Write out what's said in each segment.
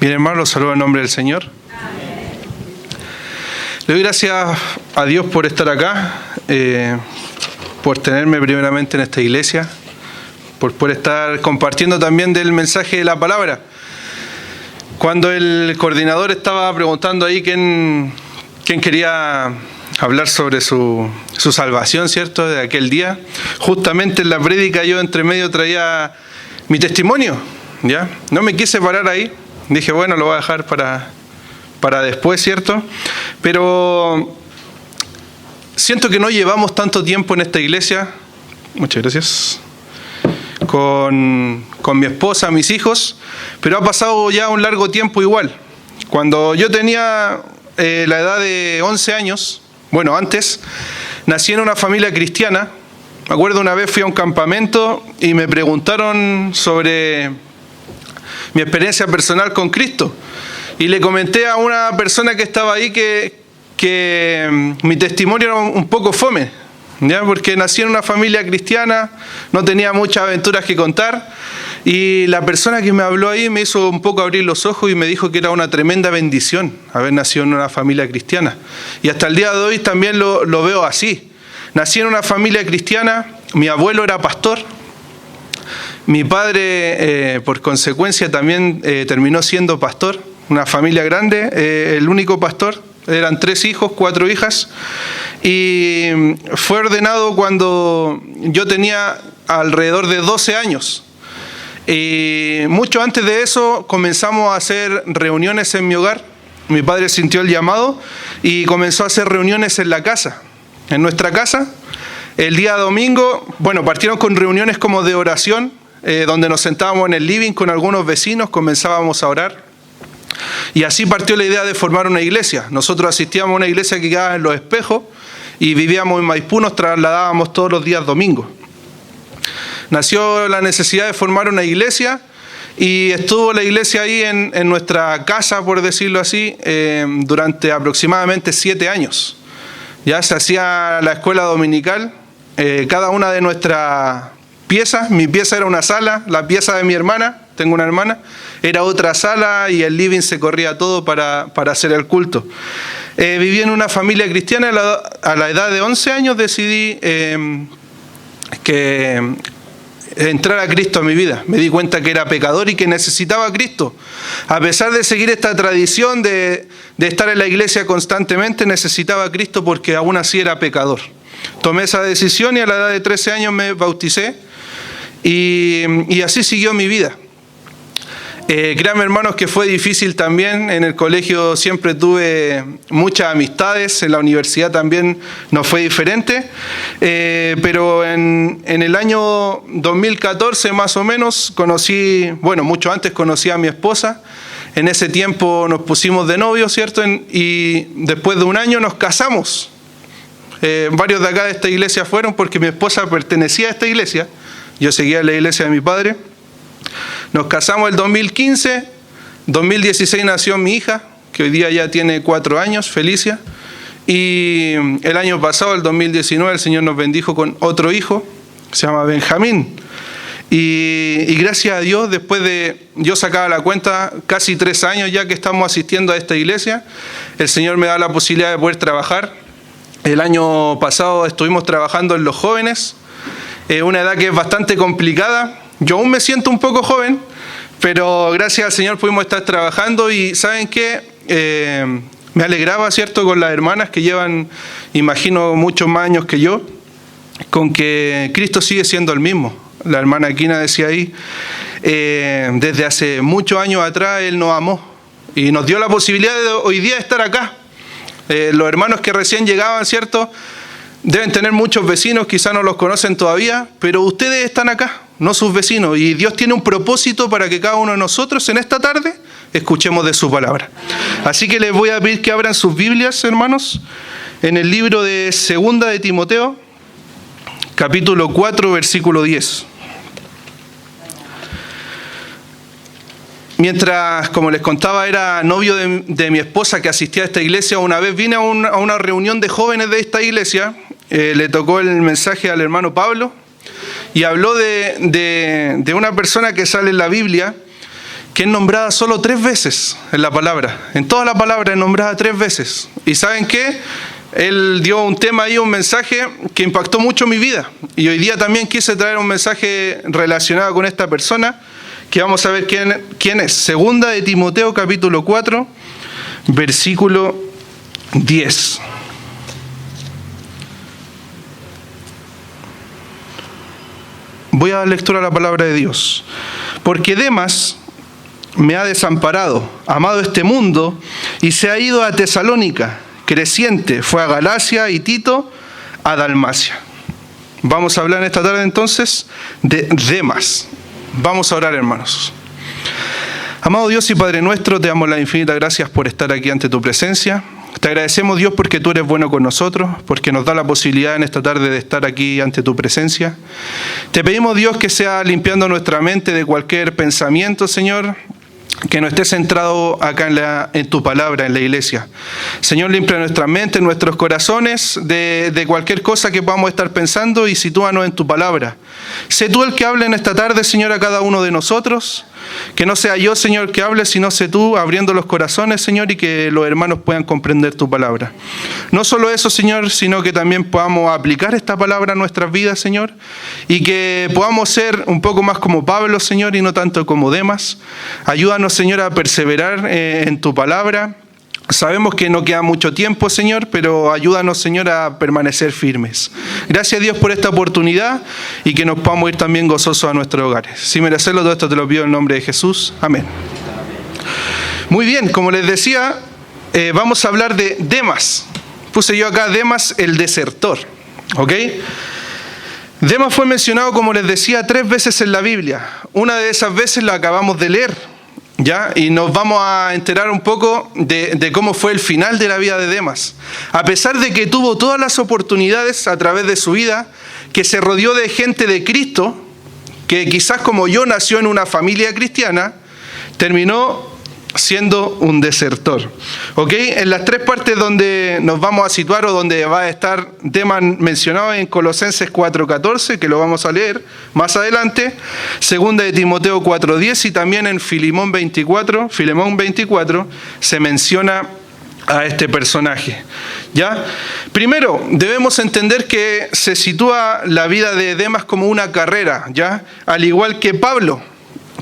Bien, hermano, los saludo en nombre del Señor. Le doy gracias a Dios por estar acá, por tenerme primeramente en esta iglesia, por estar compartiendo también del mensaje de la palabra. Cuando el coordinador estaba preguntando ahí quién quería hablar sobre su salvación, ¿cierto?, de aquel día, justamente en la prédica yo entre medio traía mi testimonio, ¿ya? No me quise parar ahí, dije, bueno, lo voy a dejar para después, ¿cierto? Pero siento que no llevamos tanto tiempo en esta iglesia, muchas gracias, con mi esposa, mis hijos, pero ha pasado ya un largo tiempo igual. Cuando yo tenía la edad de 11 años, bueno, antes, nací en una familia cristiana. Me acuerdo una vez fui a un campamento y me preguntaron sobre mi experiencia personal con Cristo. Y le comenté a una persona que estaba ahí que mi testimonio era un poco fome, ¿ya? Porque nací en una familia cristiana, no tenía muchas aventuras que contar. Y la persona que me habló ahí me hizo un poco abrir los ojos y me dijo que era una tremenda bendición haber nacido en una familia cristiana. Y hasta el día de hoy también lo veo así. Nací en una familia cristiana, mi abuelo era pastor, mi padre por consecuencia también terminó siendo pastor, una familia grande, el único pastor, eran 3 hijos, 4 hijas, y fue ordenado cuando yo tenía alrededor de 12 años. Y mucho antes de eso comenzamos a hacer reuniones en mi hogar. Mi padre sintió el llamado y comenzó a hacer reuniones en la casa, en nuestra casa. El día domingo, bueno, partieron con reuniones como de oración, donde nos sentábamos en el living con algunos vecinos, comenzábamos a orar. Y así partió la idea de formar una iglesia. Nosotros asistíamos a una iglesia que quedaba en Los Espejos y vivíamos en Maipú, nos trasladábamos todos los días domingos. Nació la necesidad de formar una iglesia y estuvo la iglesia ahí en nuestra casa, por decirlo así, durante aproximadamente 7 años. Ya se hacía la escuela dominical, cada una de nuestras piezas, mi pieza era una sala, la pieza de mi hermana, tengo una hermana, era otra sala y el living se corría todo para hacer el culto. Viví en una familia cristiana, a la edad de 11 años decidí entrar a Cristo a mi vida. Me di cuenta que era pecador y que necesitaba a Cristo. A pesar de seguir esta tradición de estar en la iglesia constantemente, necesitaba a Cristo porque aún así era pecador. Tomé esa decisión y a la edad de 13 años me bauticé y así siguió mi vida. Créanme, hermanos, que fue difícil también. En el colegio siempre tuve muchas amistades, en la universidad también no fue diferente, pero en el año 2014 más o menos mucho antes conocí a mi esposa. En ese tiempo nos pusimos de novios, ¿cierto? Y después de un año nos casamos. Varios de acá de esta iglesia fueron porque mi esposa pertenecía a esta iglesia. Yo seguía en la iglesia de mi padre. Nos casamos el 2015, 2016 nació mi hija, que hoy día ya tiene 4 años, Felicia, y el año pasado, el 2019, el Señor nos bendijo con otro hijo, se llama Benjamín, y gracias a Dios, después de, yo sacaba la cuenta, casi 3 años ya que estamos asistiendo a esta iglesia, el Señor me da la posibilidad de poder trabajar. El año pasado estuvimos trabajando en los jóvenes, una edad que es bastante complicada. Yo aún me siento un poco joven, pero gracias al Señor pudimos estar trabajando y ¿saben qué? Me alegraba, ¿cierto?, con las hermanas que llevan, imagino, muchos más años que yo, con que Cristo sigue siendo el mismo. La hermana Aquina decía ahí, desde hace muchos años atrás Él nos amó y nos dio la posibilidad de hoy día estar acá. Los hermanos que recién llegaban, ¿cierto?, deben tener muchos vecinos, quizás no los conocen todavía, pero ustedes están acá, no sus vecinos, y Dios tiene un propósito para que cada uno de nosotros en esta tarde escuchemos de su palabra. Así que les voy a pedir que abran sus Biblias, hermanos, en el libro de 2 de Timoteo, capítulo 4, versículo 10. Mientras, como les contaba, era novio de mi esposa que asistía a esta iglesia, una vez vine a una reunión de jóvenes de esta iglesia, le tocó el mensaje al hermano Pablo y habló de una persona que sale en la Biblia que es nombrada solo 3 veces en la palabra. En toda la palabra es nombrada 3 veces. ¿Y saben qué? Él dio un tema ahí, un mensaje que impactó mucho mi vida. Y hoy día también quise traer un mensaje relacionado con esta persona, que vamos a ver quién es. Segunda de Timoteo, capítulo 4, versículo 10. Voy a dar lectura a la palabra de Dios. Porque Demas me ha desamparado, amado este mundo, y se ha ido a Tesalónica. Creciente fue a Galacia y Tito a Dalmacia. Vamos a hablar en esta tarde entonces de Demas. Vamos a orar, hermanos. Amado Dios y Padre nuestro, te damos las infinitas gracias por estar aquí ante tu presencia. Te agradecemos, Dios, porque tú eres bueno con nosotros, porque nos da la posibilidad en esta tarde de estar aquí ante tu presencia. Te pedimos, Dios, que sea limpiando nuestra mente de cualquier pensamiento, Señor, que no esté centrado acá en tu palabra, en la iglesia. Señor, limpia nuestra mente, nuestros corazones de cualquier cosa que podamos estar pensando y sitúanos en tu palabra. Sé tú el que hable en esta tarde, Señor, a cada uno de nosotros. Que no sea yo, Señor, que hable, sino sé tú abriendo los corazones, Señor, y que los hermanos puedan comprender tu palabra. No solo eso, Señor, sino que también podamos aplicar esta palabra a nuestras vidas, Señor, y que podamos ser un poco más como Pablo, Señor, y no tanto como Demas. Ayúdanos, Señor, a perseverar en tu palabra. Sabemos que no queda mucho tiempo, Señor, pero ayúdanos, Señor, a permanecer firmes. Gracias, Dios, por esta oportunidad y que nos podamos ir también gozosos a nuestros hogares. Sin merecerlo, todo esto te lo pido en el nombre de Jesús. Amén. Muy bien, como les decía, vamos a hablar de Demas. Puse yo acá Demas el desertor, ¿ok? Demas fue mencionado, como les decía, 3 veces en la Biblia. Una de esas veces la acabamos de leer. ¿Ya? Y nos vamos a enterar un poco de cómo fue el final de la vida de Demas. A pesar de que tuvo todas las oportunidades a través de su vida, que se rodeó de gente de Cristo, que quizás como yo nació en una familia cristiana, terminó siendo un desertor. ¿Ok? En las 3 partes donde nos vamos a situar o donde va a estar Demas mencionado en Colosenses 4:14, que lo vamos a leer más adelante, segunda de Timoteo 4:10 y también en Filemón 24 se menciona a este personaje. ¿Ya? Primero, debemos entender que se sitúa la vida de Demas como una carrera, ¿ya? Al igual que Pablo.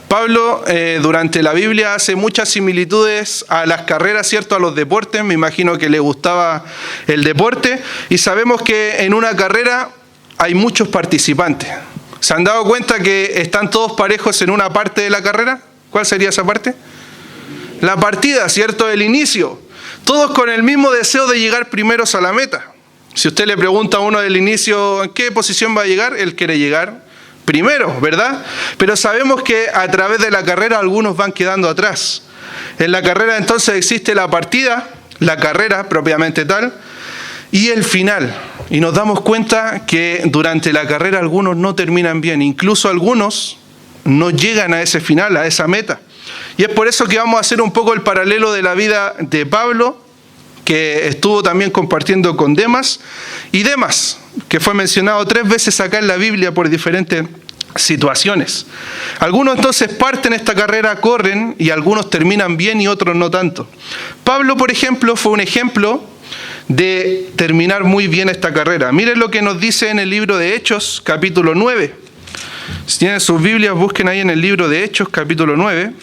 Pablo durante la Biblia hace muchas similitudes a las carreras, ¿cierto? A los deportes, me imagino que le gustaba el deporte, y sabemos que en una carrera hay muchos participantes. ¿Se han dado cuenta que están todos parejos en una parte de la carrera? ¿Cuál sería esa parte? La partida, ¿cierto? El inicio. Todos con el mismo deseo de llegar primeros a la meta. Si usted le pregunta a uno del inicio, ¿en qué posición va a llegar? Él quiere llegar primero, ¿verdad? Pero sabemos que a través de la carrera algunos van quedando atrás. En la carrera entonces existe la partida, la carrera propiamente tal, y el final. Y nos damos cuenta que durante la carrera algunos no terminan bien, incluso algunos no llegan a ese final, a esa meta. Y es por eso que vamos a hacer un poco el paralelo de la vida de Pablo, que estuvo también compartiendo con Demas, y Demas, que fue mencionado 3 veces acá en la Biblia por diferentes situaciones. Algunos entonces parten esta carrera, corren, y algunos terminan bien y otros no tanto. Pablo, por ejemplo, fue un ejemplo de terminar muy bien esta carrera. Miren lo que nos dice en el libro de Hechos, capítulo 9. Si tienen sus Biblias, busquen ahí en el libro de Hechos, capítulo 9,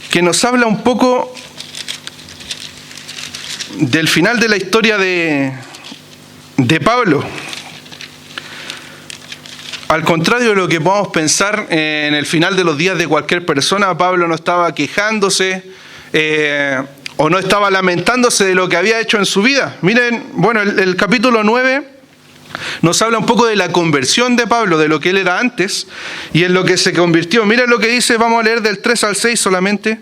que nos habla un poco del final de la historia de Pablo. Al contrario de lo que podamos pensar en el final de los días de cualquier persona, Pablo no estaba quejándose o no estaba lamentándose de lo que había hecho en su vida. Miren, bueno, el capítulo 9 nos habla un poco de la conversión de Pablo, de lo que él era antes y en lo que se convirtió. Miren lo que dice, vamos a leer del 3 al 6 solamente.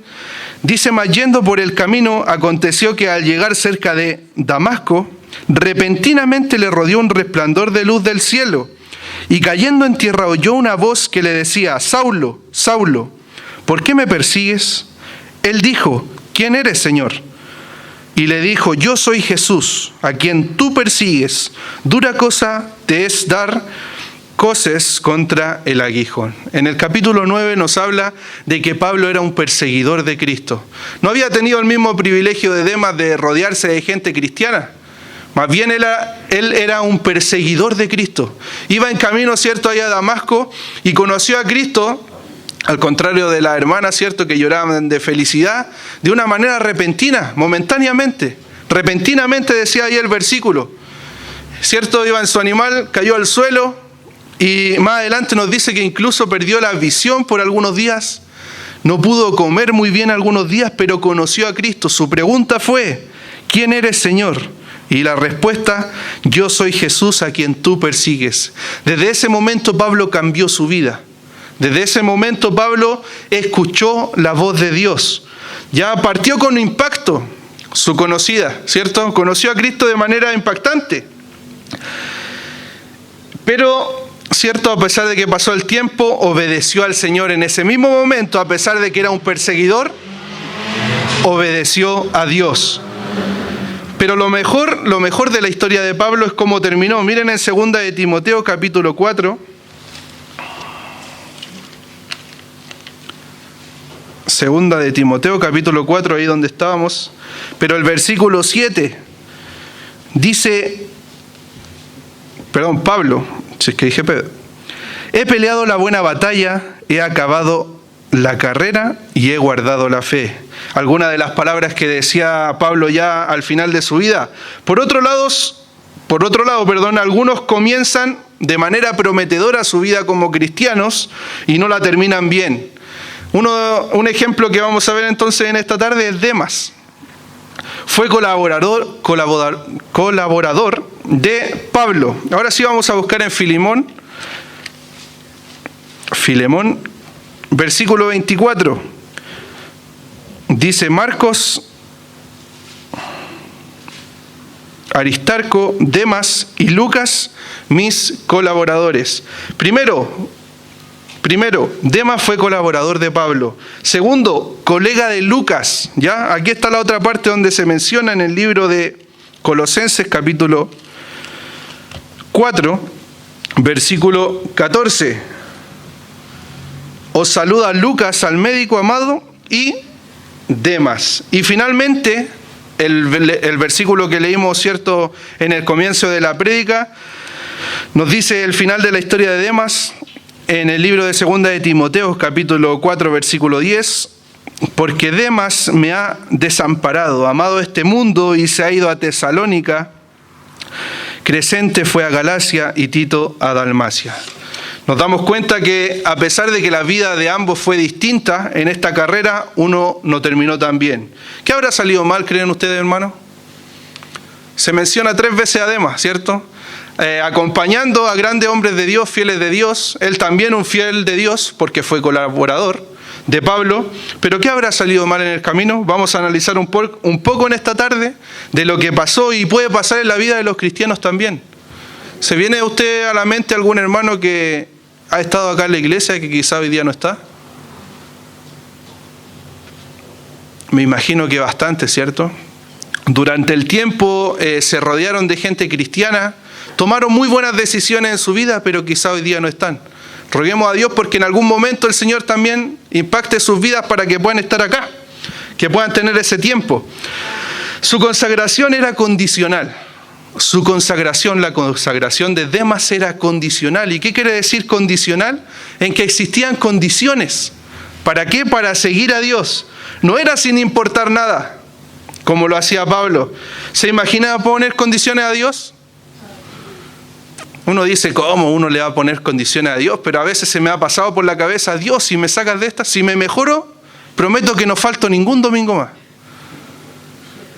Dice: mas yendo por el camino, aconteció que al llegar cerca de Damasco, repentinamente le rodeó un resplandor de luz del cielo, y cayendo en tierra oyó una voz que le decía: Saulo, Saulo, ¿por qué me persigues? Él dijo: ¿quién eres, Señor? Y le dijo: yo soy Jesús, a quien tú persigues. Dura cosa te es dar coces contra el aguijón. En el capítulo 9 nos habla de que Pablo era un perseguidor de Cristo. No había tenido el mismo privilegio de Demas de rodearse de gente cristiana. Más bien él era un perseguidor de Cristo. Iba en camino, ¿cierto?, allá a Damasco y conoció a Cristo, al contrario de las hermanas, ¿cierto?, que lloraban de felicidad, de una manera repentina, momentáneamente. Repentinamente, decía ahí el versículo. ¿Cierto? Iba en su animal, cayó al suelo. Y más adelante nos dice que incluso perdió la visión por algunos días. No pudo comer muy bien algunos días, pero conoció a Cristo. Su pregunta fue: ¿quién eres, Señor? Y la respuesta: yo soy Jesús a quien tú persigues. Desde ese momento Pablo cambió su vida. Desde ese momento Pablo escuchó la voz de Dios. Ya partió con impacto su conocida, ¿cierto? Conoció a Cristo de manera impactante. Pero, ¿cierto?, a pesar de que pasó el tiempo, obedeció al Señor en ese mismo momento, a pesar de que era un perseguidor, obedeció a Dios. Pero lo mejor de la historia de Pablo es cómo terminó. Miren en 2 de Timoteo capítulo 4. 2 de Timoteo capítulo 4, ahí donde estábamos. Pero el versículo 7 dice, Pablo, si es que dije Pedro: he peleado la buena batalla, he acabado la carrera y he guardado la fe. Algunas de las palabras que decía Pablo ya al final de su vida. Por otro lado, algunos comienzan de manera prometedora su vida como cristianos y no la terminan bien. Un ejemplo que vamos a ver entonces en esta tarde es Demas. Fue colaborador de Pablo. Ahora sí vamos a buscar en Filemón, versículo 24. Dice: Marcos, Aristarco, Demas y Lucas, mis colaboradores. Primero, Demas fue colaborador de Pablo. Segundo, colega de Lucas. ¿Ya? Aquí está la otra parte donde se menciona en el libro de Colosenses, capítulo 4, versículo 14. Os saluda Lucas, al médico amado, y Demas. Y finalmente, el versículo que leímos, ¿cierto?, en el comienzo de la prédica, nos dice el final de la historia de Demas, en el libro de 2 de Timoteo, capítulo 4, versículo 10, porque Demas me ha desamparado, amado este mundo, y se ha ido a Tesalónica, Crescente fue a Galacia y Tito a Dalmacia. Nos damos cuenta que a pesar de que la vida de ambos fue distinta, en esta carrera uno no terminó tan bien. ¿Qué habrá salido mal, creen ustedes, hermanos? Se menciona 3 veces a Demas, ¿cierto? Acompañando a grandes hombres de Dios, fieles de Dios, él también un fiel de Dios, porque fue colaborador de Pablo. Pero ¿qué habrá salido mal en el camino? Vamos a analizar un poco en esta tarde de lo que pasó y puede pasar en la vida de los cristianos también. ¿Se viene a usted a la mente algún hermano que ha estado acá en la iglesia y que quizá hoy día no está? Me imagino que bastante, ¿cierto? Durante el tiempo se rodearon de gente cristiana, tomaron muy buenas decisiones en su vida, pero quizá hoy día no están. Roguemos a Dios porque en algún momento el Señor también impacte sus vidas para que puedan estar acá, que puedan tener ese tiempo. Su consagración era condicional. La consagración de Demas era condicional. ¿Y qué quiere decir condicional? En que existían condiciones. ¿Para qué? Para seguir a Dios. No era sin importar nada, como lo hacía Pablo. ¿Se imaginaba poner condiciones a Dios? Uno dice, ¿cómo uno le va a poner condiciones a Dios? Pero a veces se me ha pasado por la cabeza: Dios, si me sacas de esta, si me mejoro, prometo que no falto ningún domingo más.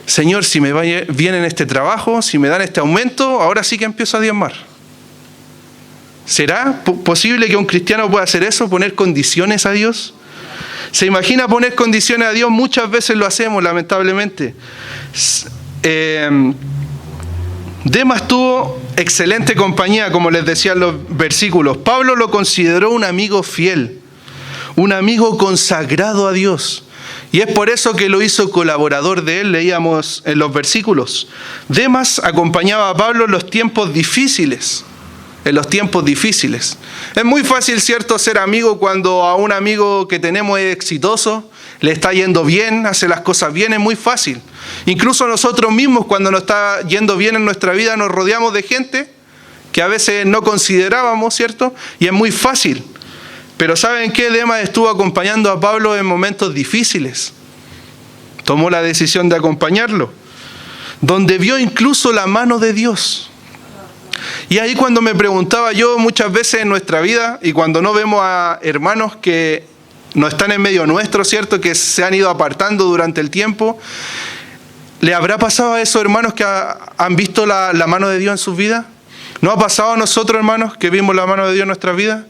Señor, si me va bien en este trabajo, si me dan este aumento, ahora sí que empiezo a diezmar. ¿Será posible que un cristiano pueda hacer eso, poner condiciones a Dios? ¿Se imagina poner condiciones a Dios? Muchas veces lo hacemos, lamentablemente. Demas tuvo excelente compañía, como les decía en los versículos. Pablo lo consideró un amigo fiel, un amigo consagrado a Dios. Y es por eso que lo hizo colaborador de él, leíamos en los versículos. Demas acompañaba a Pablo en los tiempos difíciles. en los tiempos difíciles. Es muy fácil, ¿cierto?, ser amigo cuando a un amigo que tenemos es exitoso, le está yendo bien, hace las cosas bien, es muy fácil. Incluso nosotros mismos, cuando nos está yendo bien en nuestra vida, nos rodeamos de gente que a veces no considerábamos, ¿cierto? Y es muy fácil. Pero ¿saben qué? Demas estuvo acompañando a Pablo en momentos difíciles. Tomó la decisión de acompañarlo, donde vio incluso la mano de Dios. Y ahí cuando me preguntaba yo muchas veces en nuestra vida, y cuando no vemos a hermanos que no están en medio nuestro, ¿cierto?, que se han ido apartando durante el tiempo, ¿le habrá pasado a esos hermanos que han visto la mano de Dios en sus vidas? ¿No ha pasado a nosotros, hermanos, que vimos la mano de Dios en nuestras vidas?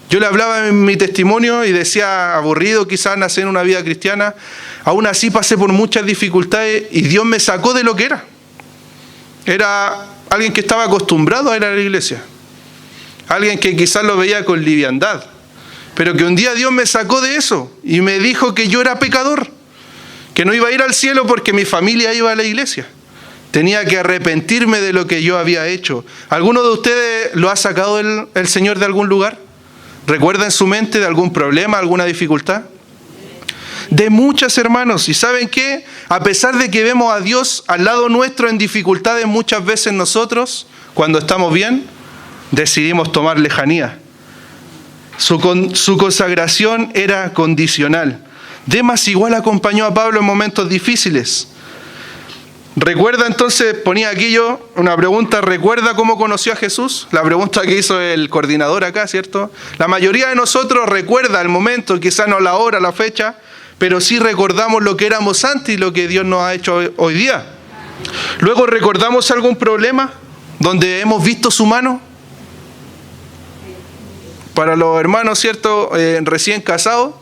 Yo le hablaba en mi testimonio y decía, aburrido quizás nacer en una vida cristiana, aún así pasé por muchas dificultades y Dios me sacó de lo que era. Era alguien que estaba acostumbrado a ir a la iglesia, alguien que quizás lo veía con liviandad, pero que un día Dios me sacó de eso y me dijo que yo era pecador, que no iba a ir al cielo porque mi familia iba a la iglesia. Tenía que arrepentirme de lo que yo había hecho. ¿Alguno de ustedes lo ha sacado el Señor de algún lugar? ¿Recuerda en su mente de algún problema, alguna dificultad? De muchas, hermanos. ¿Y saben qué? A pesar de que vemos a Dios al lado nuestro en dificultades, muchas veces nosotros, cuando estamos bien, decidimos tomar lejanía. Su consagración era condicional. Demas igual acompañó a Pablo en momentos difíciles. ¿Recuerda entonces? Ponía aquí yo una pregunta. ¿Recuerda cómo conoció a Jesús? La pregunta que hizo el coordinador acá, ¿cierto? La mayoría de nosotros recuerda el momento, quizás no la hora, la fecha, pero sí recordamos lo que éramos antes y lo que Dios nos ha hecho hoy día. Luego, ¿recordamos algún problema donde hemos visto su mano? Para los hermanos, ¿cierto?, recién casados,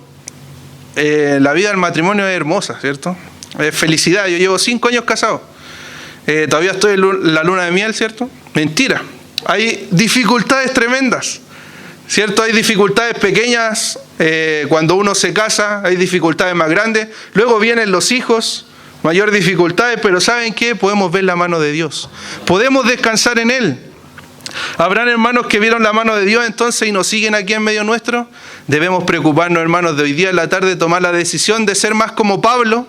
la vida del matrimonio es hermosa, ¿cierto? Felicidad. Yo llevo 5 años casado. Todavía estoy en la luna de miel, ¿cierto? Mentira. Hay dificultades tremendas, ¿cierto? Hay dificultades pequeñas cuando uno se casa, hay dificultades más grandes. Luego vienen los hijos, mayor dificultades, pero ¿saben qué? Podemos ver la mano de Dios. Podemos descansar en Él. ¿Habrán hermanos que vieron la mano de Dios entonces y nos siguen aquí en medio nuestro? Debemos preocuparnos, hermanos, de hoy día en la tarde tomar la decisión de ser más como Pablo,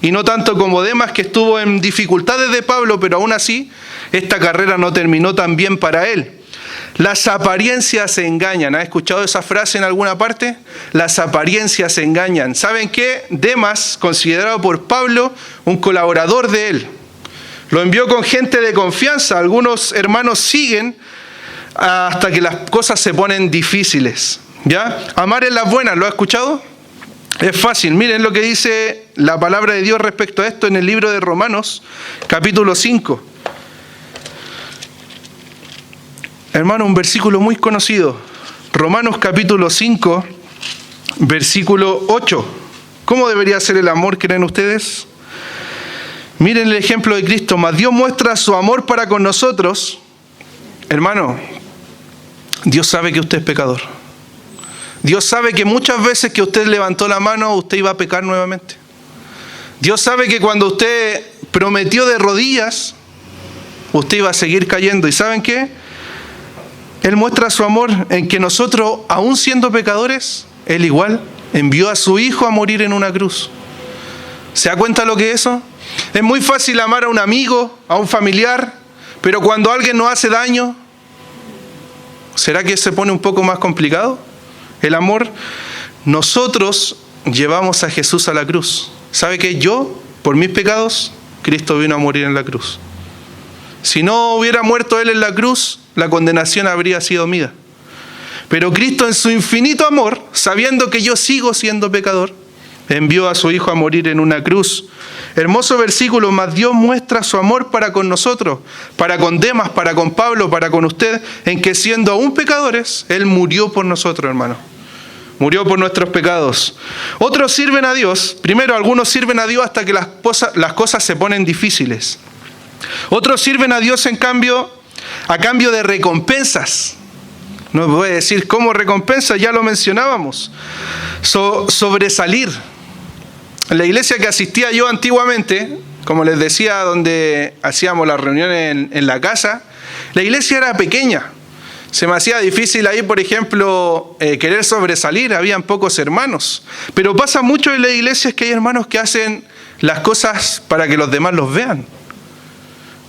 y no tanto como Demas, que estuvo en dificultades de Pablo, pero aún así esta carrera no terminó tan bien para él. Las apariencias se engañan. ¿Ha escuchado esa frase en alguna parte? Las apariencias se engañan. ¿Saben qué? Demas, considerado por Pablo un colaborador de él, lo envió con gente de confianza. Algunos hermanos siguen hasta que las cosas se ponen difíciles. ¿Ya? Amar en las buenas, ¿lo ha escuchado? Es fácil. Miren lo que dice la palabra de Dios respecto a esto en el libro de Romanos, capítulo 5. Hermano, un versículo muy conocido. Romanos capítulo 5, versículo 8. ¿Cómo debería ser el amor, creen ustedes? Miren el ejemplo de Cristo. Mas Dios muestra su amor para con nosotros. Hermano, Dios sabe que usted es pecador. Dios sabe que muchas veces que usted levantó la mano, usted iba a pecar nuevamente. Dios sabe que cuando usted prometió de rodillas, usted iba a seguir cayendo. ¿Y saben qué? Él muestra su amor en que nosotros, aún siendo pecadores, Él igual envió a su Hijo a morir en una cruz. ¿Se da cuenta lo que es eso? Es muy fácil amar a un amigo, a un familiar, pero cuando alguien nos hace daño, ¿será que se pone un poco más complicado el amor? Nosotros llevamos a Jesús a la cruz. ¿Sabe qué? Yo, por mis pecados, Cristo vino a morir en la cruz. Si no hubiera muerto Él en la cruz, la condenación habría sido mía. Pero Cristo, en su infinito amor, sabiendo que yo sigo siendo pecador, envió a su Hijo a morir en una cruz. Hermoso versículo. Mas Dios muestra su amor para con nosotros, para con Demas, para con Pablo, para con usted, en que siendo aún pecadores, Él murió por nosotros, hermano. Murió por nuestros pecados. Otros sirven a Dios. Primero, algunos sirven a Dios hasta que las cosas se ponen difíciles. Otros sirven a Dios a cambio de recompensas. No voy a decir cómo recompensa, ya lo mencionábamos. Sobresalir. En la iglesia que asistía yo antiguamente, como les decía, donde hacíamos las reuniones en la casa, la iglesia era pequeña. Se me hacía difícil ahí, por ejemplo, querer sobresalir, habían pocos hermanos. Pero pasa mucho en las iglesias que hay hermanos que hacen las cosas para que los demás los vean.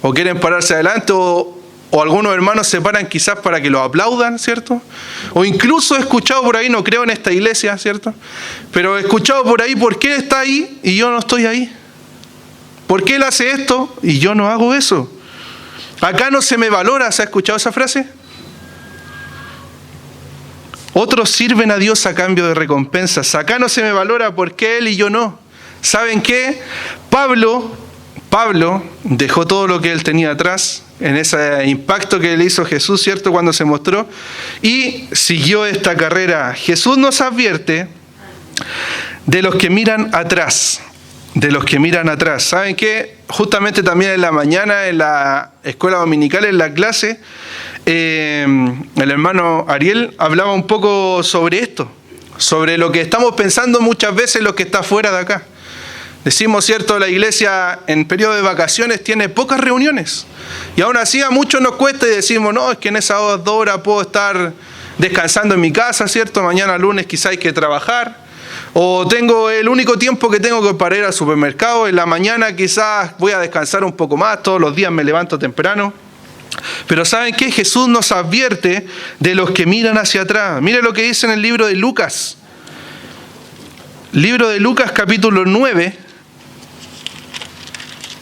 O quieren pararse adelante, o algunos hermanos se paran quizás para que los aplaudan, ¿cierto? O incluso he escuchado por ahí, no creo en esta iglesia, ¿cierto? Pero he escuchado por ahí, ¿por qué él está ahí y yo no estoy ahí? ¿Por qué él hace esto y yo no hago eso? Acá no se me valora, ¿se ha escuchado esa frase? Otros sirven a Dios a cambio de recompensas. Acá no se me valora, ¿por qué él y yo no? ¿Saben qué? Pablo dejó todo lo que él tenía atrás en ese impacto que le hizo Jesús, ¿cierto? Cuando se mostró, y siguió esta carrera. Jesús nos advierte de los que miran atrás, ¿Saben qué? Justamente también en la mañana, en la escuela dominical, en la clase, el hermano Ariel hablaba un poco sobre esto, sobre lo que estamos pensando muchas veces los que está fuera de acá. Decimos, ¿cierto? La iglesia en periodo de vacaciones tiene pocas reuniones. Y aún así a muchos nos cuesta y decimos, no, es que en esas 2 horas puedo estar descansando en mi casa, ¿cierto? Mañana lunes quizá hay que trabajar. O tengo el único tiempo que tengo que para ir al supermercado. En la mañana quizás voy a descansar un poco más. Todos los días me levanto temprano. Pero ¿saben qué? Jesús nos advierte de los que miran hacia atrás. Mire lo que dice en el libro de Lucas. Libro de Lucas capítulo 9.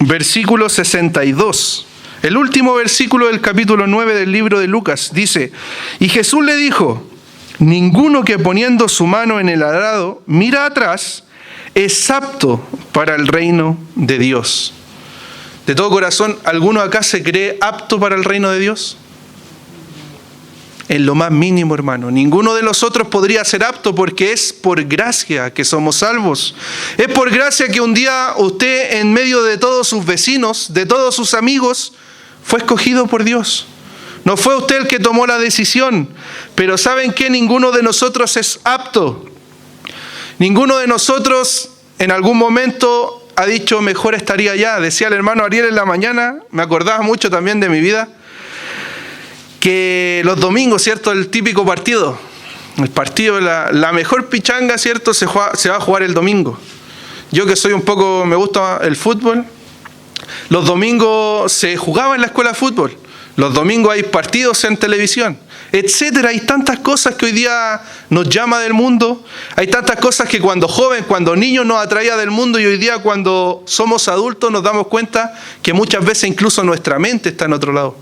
Versículo 62. El último versículo del capítulo 9 del libro de Lucas dice: y Jesús le dijo: ninguno que poniendo su mano en el arado mira atrás es apto para el reino de Dios. De todo corazón, ¿alguno acá se cree apto para el reino de Dios? En lo más mínimo, hermano. Ninguno de nosotros podría ser apto, porque es por gracia que somos salvos. Es por gracia que un día usted, en medio de todos sus vecinos, de todos sus amigos, fue escogido por Dios. No fue usted el que tomó la decisión, pero ¿saben qué? Ninguno de nosotros es apto. Ninguno de nosotros en algún momento ha dicho, mejor estaría allá. Decía el hermano Ariel en la mañana, me acordaba mucho también de mi vida, que los domingos, ¿cierto? El típico partido, el partido, la mejor pichanga, ¿cierto? Se va a jugar el domingo. Yo que soy un poco, me gusta el fútbol, los domingos se jugaba en la escuela de fútbol, los domingos hay partidos en televisión, etcétera. Hay tantas cosas que hoy día nos llama del mundo, hay tantas cosas que cuando joven, cuando niños nos atraía del mundo, y hoy día cuando somos adultos nos damos cuenta que muchas veces incluso nuestra mente está en otro lado.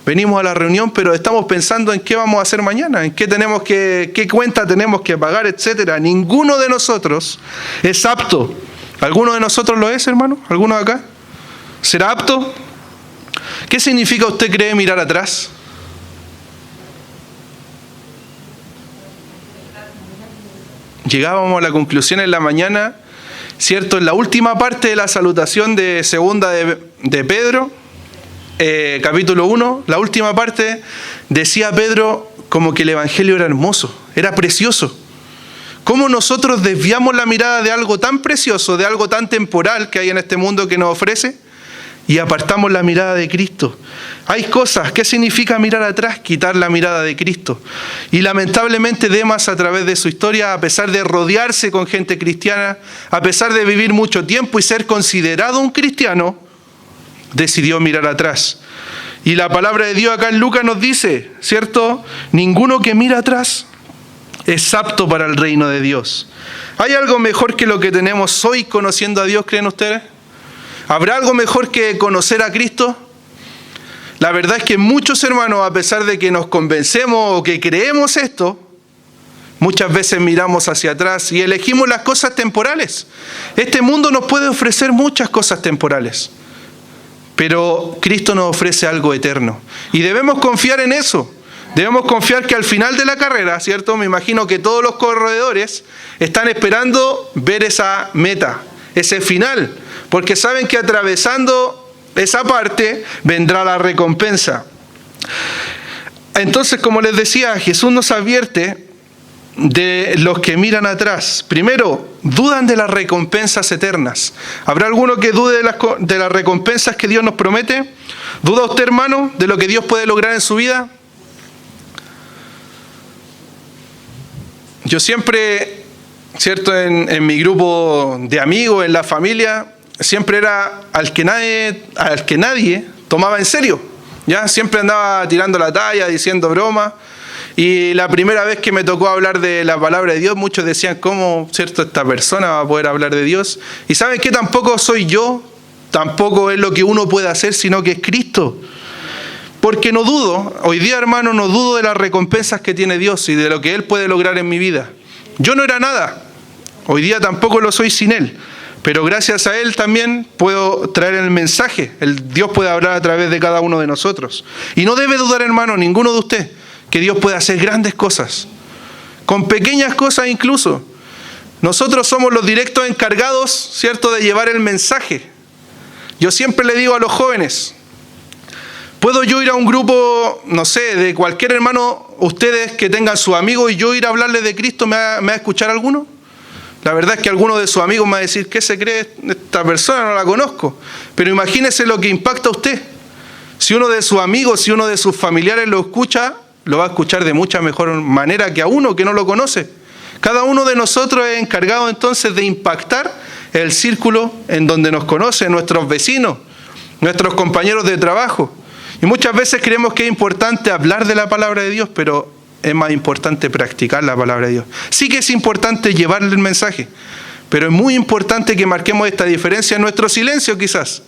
Venimos a la reunión, pero estamos pensando en qué vamos a hacer mañana, en qué cuenta tenemos que pagar, etcétera. Ninguno de nosotros es apto. ¿Alguno de nosotros lo es, hermano? ¿Alguno de acá? ¿Será apto? ¿Qué significa usted cree mirar atrás? Llegábamos a la conclusión en la mañana, ¿cierto? En la última parte de la salutación de segunda de Pedro, capítulo 1, la última parte, decía Pedro como que el evangelio era hermoso, era precioso. ¿Cómo nosotros desviamos la mirada de algo tan precioso, de algo tan temporal que hay en este mundo que nos ofrece, y apartamos la mirada de Cristo? Hay cosas, ¿qué significa mirar atrás? Quitar la mirada de Cristo. Y lamentablemente Demas, a través de su historia, a pesar de rodearse con gente cristiana, a pesar de vivir mucho tiempo y ser considerado un cristiano, decidió mirar atrás. Y la palabra de Dios acá en Lucas nos dice, ¿cierto? Ninguno que mira atrás es apto para el reino de Dios. ¿Hay algo mejor que lo que tenemos hoy conociendo a Dios, creen ustedes? ¿Habrá algo mejor que conocer a Cristo? La verdad es que muchos hermanos, a pesar de que nos convencemos o que creemos esto, muchas veces miramos hacia atrás y elegimos las cosas temporales. Este mundo nos puede ofrecer muchas cosas temporales, pero Cristo nos ofrece algo eterno. Y debemos confiar en eso. Debemos confiar que al final de la carrera, ¿cierto? Me imagino que todos los corredores están esperando ver esa meta, ese final, porque saben que atravesando esa parte vendrá la recompensa. Entonces, como les decía, Jesús nos advierte de los que miran atrás. Primero, dudan de las recompensas eternas. ¿Habrá alguno que dude de las recompensas que Dios nos promete? ¿Duda usted, hermano, de lo que Dios puede lograr en su vida? yo siempre, ¿cierto? En mi grupo de amigos, en la familia, siempre era al que nadie tomaba en serio, ¿ya? Siempre andaba tirando la talla, diciendo bromas. Y la primera vez que me tocó hablar de la palabra de Dios, muchos decían, ¿cómo, cierto, esta persona va a poder hablar de Dios? Y ¿saben qué? Tampoco soy yo, tampoco es lo que uno puede hacer, sino que es Cristo. Porque no dudo, hoy día, hermano, no dudo de las recompensas que tiene Dios y de lo que Él puede lograr en mi vida. Yo no era nada, hoy día tampoco lo soy sin Él, pero gracias a Él también puedo traer el mensaje. Dios puede hablar a través de cada uno de nosotros. Y no debe dudar, hermano, ninguno de ustedes, que Dios puede hacer grandes cosas, con pequeñas cosas incluso. Nosotros somos los directos encargados, ¿cierto?, de llevar el mensaje. Yo siempre le digo a los jóvenes, ¿puedo yo ir a un grupo, no sé, de cualquier hermano, ustedes que tengan sus amigos, y yo ir a hablarles de Cristo? ¿Me va a escuchar alguno? La verdad es que alguno de sus amigos me va a decir, ¿qué se cree esta persona? No la conozco. Pero imagínese lo que impacta a usted. Si uno de sus amigos, si uno de sus familiares lo escucha, lo va a escuchar de mucha mejor manera que a uno que no lo conoce. Cada uno de nosotros es encargado entonces de impactar el círculo en donde nos conocen, nuestros vecinos, nuestros compañeros de trabajo. Y muchas veces creemos que es importante hablar de la palabra de Dios, pero es más importante practicar la palabra de Dios. Sí que es importante llevarle el mensaje, pero es muy importante que marquemos esta diferencia en nuestro silencio quizás,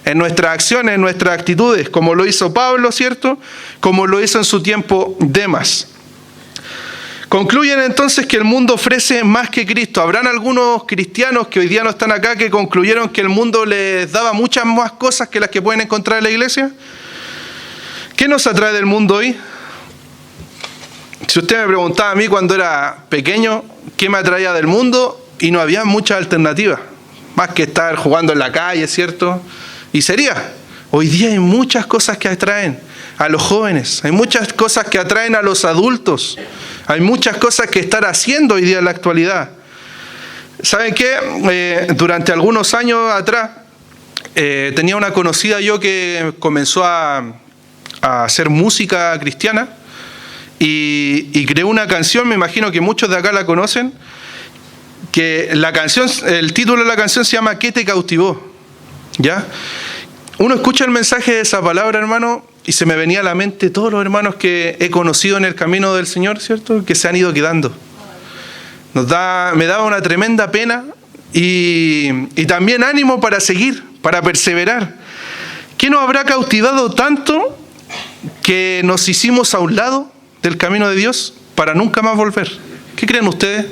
en nuestras acciones, en nuestras actitudes, como lo hizo Pablo, ¿cierto? Como lo hizo en su tiempo Demas. Concluyen entonces que el mundo ofrece más que Cristo. Habrán algunos cristianos que hoy día no están acá que concluyeron que el mundo les daba muchas más cosas que las que pueden encontrar en la iglesia. ¿Qué nos atrae del mundo hoy? Si usted me preguntaba a mí cuando era pequeño qué me atraía del mundo, y no había muchas alternativas, más que estar jugando en la calle, ¿cierto? Y sería, hoy día hay muchas cosas que atraen a los jóvenes, hay muchas cosas que atraen a los adultos, hay muchas cosas que estar haciendo hoy día en la actualidad. ¿Saben qué? Durante algunos años atrás, tenía una conocida yo que comenzó a hacer música cristiana y creó una canción, me imagino que muchos de acá la conocen, que la canción, el título de la canción se llama ¿Qué te cautivó? ¿Ya? Uno escucha el mensaje de esa palabra, hermano, y se me venía a la mente todos los hermanos que he conocido en el camino del Señor, ¿cierto?, que se han ido quedando. Me daba una tremenda pena y también ánimo para seguir, para perseverar. ¿Qué nos habrá cautivado tanto que nos hicimos a un lado del camino de Dios para nunca más volver? ¿Qué creen ustedes?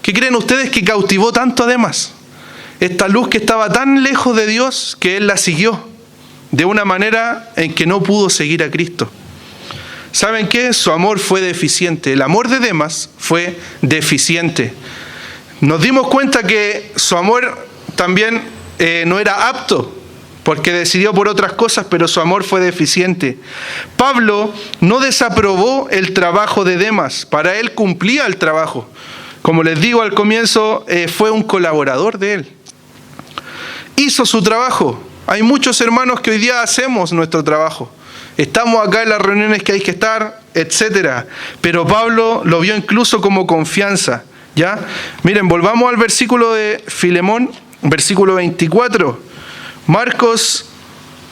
¿Qué creen ustedes que cautivó tanto además? Esta luz que estaba tan lejos de Dios que Él la siguió de una manera en que no pudo seguir a Cristo. ¿Saben qué? Su amor fue deficiente. El amor de Demas fue deficiente. Nos dimos cuenta que su amor también no era apto, porque decidió por otras cosas, pero su amor fue deficiente. Pablo no desaprobó el trabajo de Demas, para él cumplía el trabajo. Como les digo al comienzo, fue un colaborador de él. Hizo su trabajo. Hay muchos hermanos que hoy día hacemos nuestro trabajo. Estamos acá en las reuniones que hay que estar, etc. Pero Pablo lo vio incluso como confianza, ¿ya? Miren, volvamos al versículo de Filemón, versículo 24. Marcos,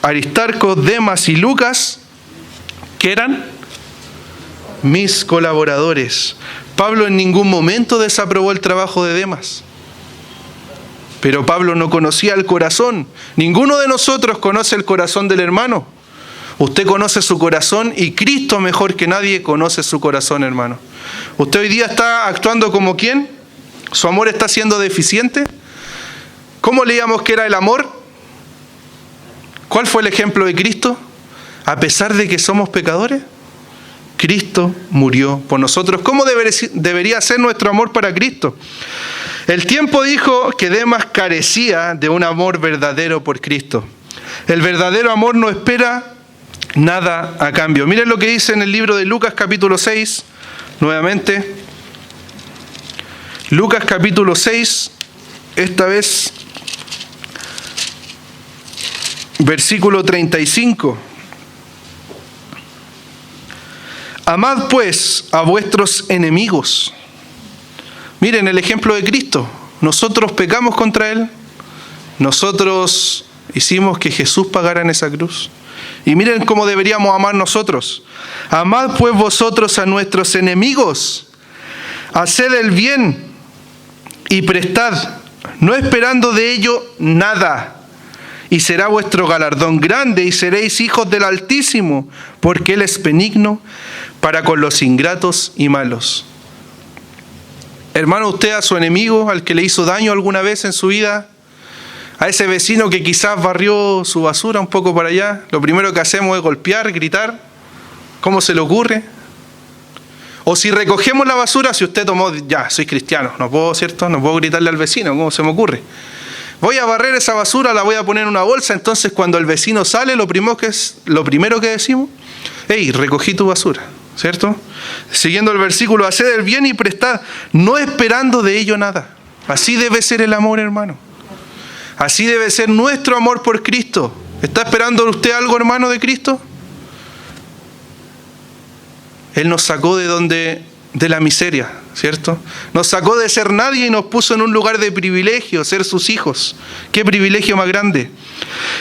Aristarco, Demas y Lucas, ¿qué eran? Mis colaboradores. Pablo en ningún momento desaprobó el trabajo de Demas. Pero Pablo no conocía el corazón. Ninguno de nosotros conoce el corazón del hermano. Usted conoce su corazón y Cristo mejor que nadie conoce su corazón, hermano. ¿Usted hoy día está actuando como quién? ¿Su amor está siendo deficiente? ¿Cómo leíamos que era el amor? ¿Cuál fue el ejemplo de Cristo? A pesar de que somos pecadores, Cristo murió por nosotros. ¿Cómo debería ser nuestro amor para Cristo? El tiempo dijo que Demas carecía de un amor verdadero por Cristo. El verdadero amor no espera nada a cambio. Miren lo que dice en el libro de Lucas capítulo 6, nuevamente. Lucas capítulo 6, esta vez, versículo 35. Amad pues a vuestros enemigos. Miren el ejemplo de Cristo. Nosotros pecamos contra Él. Nosotros hicimos que Jesús pagara en esa cruz. Y miren cómo deberíamos amar nosotros. Amad pues vosotros a nuestros enemigos. Haced el bien y prestad, no esperando de ello nada. Y será vuestro galardón grande y seréis hijos del Altísimo, porque Él es benigno para con los ingratos y malos. Hermano, usted a su enemigo, al que le hizo daño alguna vez en su vida, a ese vecino que quizás barrió su basura un poco para allá, lo primero que hacemos es golpear, gritar. ¿Cómo se le ocurre? O si recogemos la basura, si usted tomó, ya, soy cristiano, no puedo, ¿cierto? No puedo gritarle al vecino, ¿cómo se me ocurre? Voy a barrer esa basura, la voy a poner en una bolsa, entonces cuando el vecino sale, lo primero que decimos, hey, recogí tu basura, ¿cierto? Siguiendo el versículo, haced el bien y prestad, no esperando de ello nada. Así debe ser el amor, hermano. Así debe ser nuestro amor por Cristo. ¿Está esperando usted algo, hermano, de Cristo? Él nos sacó de la miseria, ¿cierto? Nos sacó de ser nadie y nos puso en un lugar de privilegio, ser sus hijos. ¡Qué privilegio más grande!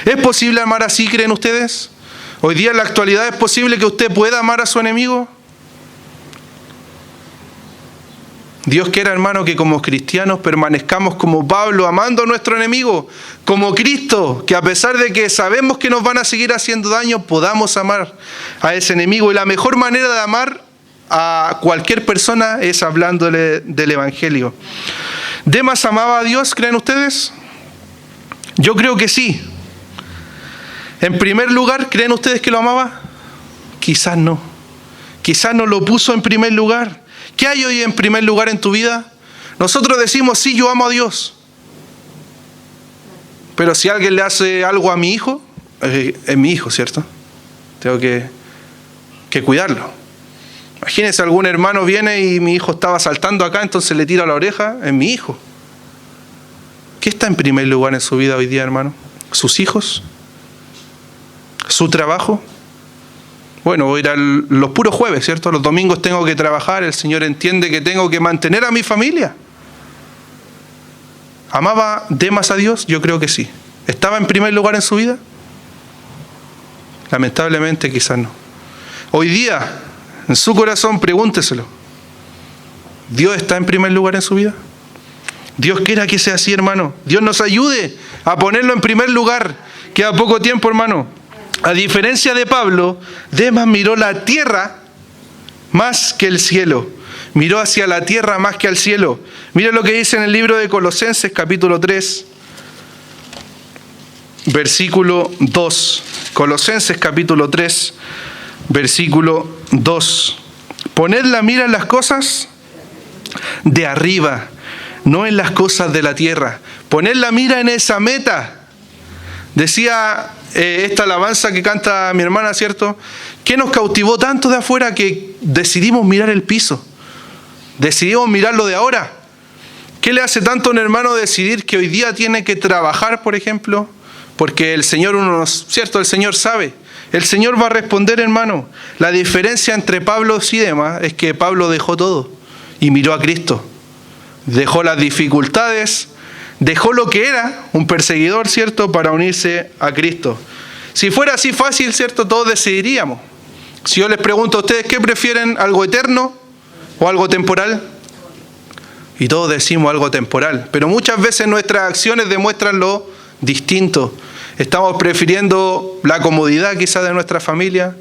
¿Es posible amar así, creen ustedes? Hoy día en la actualidad es posible que usted pueda amar a su enemigo. Dios quiera, hermano, que como cristianos permanezcamos como Pablo, amando a nuestro enemigo, como Cristo, que a pesar de que sabemos que nos van a seguir haciendo daño, podamos amar a ese enemigo. Y la mejor manera de amar a cualquier persona es hablándole del Evangelio. ¿Demas amaba a Dios, creen ustedes? Yo creo que sí. En primer lugar, ¿creen ustedes que lo amaba? Quizás no. Quizás no lo puso en primer lugar. ¿Qué hay hoy en primer lugar en tu vida? Nosotros decimos, sí, yo amo a Dios. Pero si alguien le hace algo a mi hijo, es mi hijo, ¿cierto? Tengo que cuidarlo. Imagínense, algún hermano viene y mi hijo estaba saltando acá, entonces le tira la oreja, es mi hijo. ¿Qué está en primer lugar en su vida hoy día, hermano? ¿Sus hijos? ¿Su trabajo? Bueno, voy a ir a los puros jueves, ¿cierto? Los domingos tengo que trabajar, el Señor entiende que tengo que mantener a mi familia. ¿Amaba Demas a Dios? Yo creo que sí. ¿Estaba en primer lugar en su vida? Lamentablemente quizás no. Hoy día, en su corazón, pregúnteselo. ¿Dios está en primer lugar en su vida? Dios quiera que sea así, hermano. Dios nos ayude a ponerlo en primer lugar. Queda poco tiempo, hermano. A diferencia de Pablo, Demas miró la tierra más que el cielo. Miró hacia la tierra más que al cielo. Mira lo que dice en el libro de Colosenses, capítulo 3, versículo 2. Colosenses, capítulo 3, versículo 2. Poned la mira en las cosas de arriba, no en las cosas de la tierra. Poned la mira en esa meta. Decía esta alabanza que canta mi hermana, ¿cierto? ¿Qué nos cautivó tanto de afuera que decidimos mirar el piso? Decidimos mirar lo de ahora. ¿Qué le hace tanto a un hermano decidir que hoy día tiene que trabajar, por ejemplo? Porque el Señor, ¿cierto? El Señor sabe. El Señor va a responder, hermano. La diferencia entre Pablo y Demas es que Pablo dejó todo y miró a Cristo. Dejó las dificultades, dejó lo que era, un perseguidor, ¿cierto?, para unirse a Cristo. Si fuera así fácil, ¿cierto?, todos decidiríamos. Si yo les pregunto a ustedes, ¿qué prefieren, algo eterno o algo temporal? Y todos decimos algo temporal. Pero muchas veces nuestras acciones demuestran lo distinto. Estamos prefiriendo la comodidad quizás de nuestra familia.